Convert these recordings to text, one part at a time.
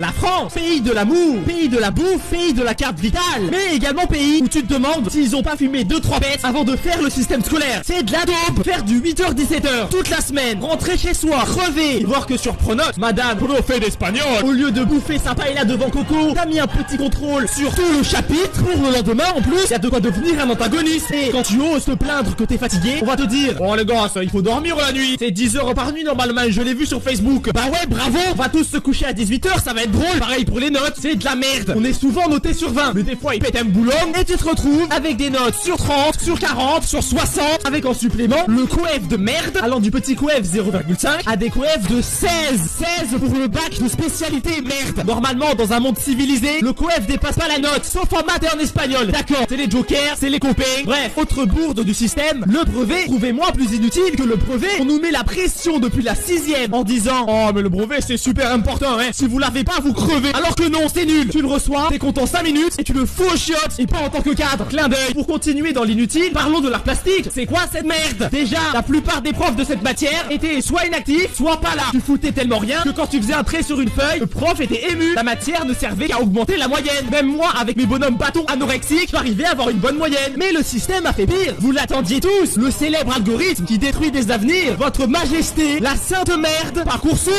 La France, pays de l'amour, pays de la bouffe, pays de la carte vitale, mais également pays où tu te demandes s'ils ont pas fumé 2-3 bêtes avant de faire le système scolaire. C'est de la dope. Faire du 8h-17h toute la semaine, rentrer chez soi, crever, voir que sur Pronote, madame, prof d'espagnol, au lieu de bouffer sa paella devant Coco, t'as mis un petit contrôle sur tout le chapitre. Pour le lendemain, en plus, y a de quoi devenir un antagoniste. Et quand tu oses te plaindre que t'es fatigué, on va te dire, oh les gars, il faut dormir la nuit. C'est 10 heures par nuit normalement, je l'ai vu sur Facebook. Bah ouais, bravo, on va tous se coucher à 18h, ça va être drôle. Pareil pour les notes, c'est de la merde. On est souvent noté sur 20, mais des fois ils pètent un boulot et tu te retrouves avec des notes sur 30, sur 40, sur 60, avec en supplément le coef de merde, allant du petit coef 0,5 à des coefs de 16 pour le bac de spécialité merde. Normalement, dans un monde civilisé, le coef dépasse pas la note, sauf en maths et en espagnol. D'accord, c'est les jokers, c'est les copains. Bref, autre bourde du système, le brevet, trouvez-moi plus inutile que le brevet. On nous met la pression depuis la 6ème en disant, oh mais le brevet c'est super important, hein. Si vous l'avez pas, vous crevez. Alors que non, c'est nul. Tu le reçois, t'es content 5 minutes et tu le fous aux chiottes. Et pas en tant que cadre. Clin d'œil. Pour continuer dans l'inutile, parlons de l'art plastique. C'est quoi cette merde? Déjà, la plupart des profs de cette matière étaient soit inactifs, soit pas là. Tu foutais tellement rien que quand tu faisais un trait sur une feuille, le prof était ému. La matière ne servait qu'à augmenter la moyenne. Même moi, avec mes bonhommes bâtons anorexiques, j'arrivais à avoir une bonne moyenne. Mais le système a fait pire. Vous l'attendiez tous. Le célèbre algorithme qui détruit des avenirs. Votre majesté, la sainte merde. Parcoursup.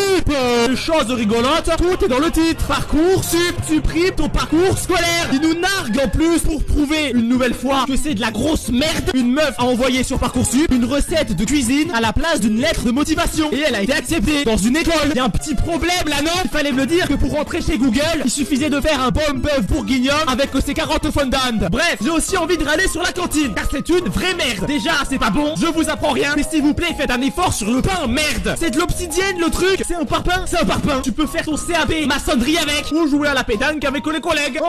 Chose rigolote, tout est dans le titre. Parcoursup supprime ton parcours scolaire. Il nous nargue en plus pour prouver une nouvelle fois que c'est de la grosse merde. Une meuf a envoyé sur Parcoursup une recette de cuisine à la place d'une lettre de motivation. Et elle a été acceptée dans une école. Il y a un petit problème là, non? Il fallait me le dire que pour rentrer chez Google, il suffisait de faire un bon bœuf bourguignon avec ses carottes fondantes. Bref, j'ai aussi envie de râler sur la cantine, car c'est une vraie merde. Déjà, c'est pas bon, je vous apprends rien, mais s'il vous plaît, faites un effort sur le pain, merde. C'est de l'obsidienne le truc. C'est un parpaing. C'est un parpaing. Tu peux faire ton CAP maçonnerie avec, ou jouer à la pétanque avec les collègues.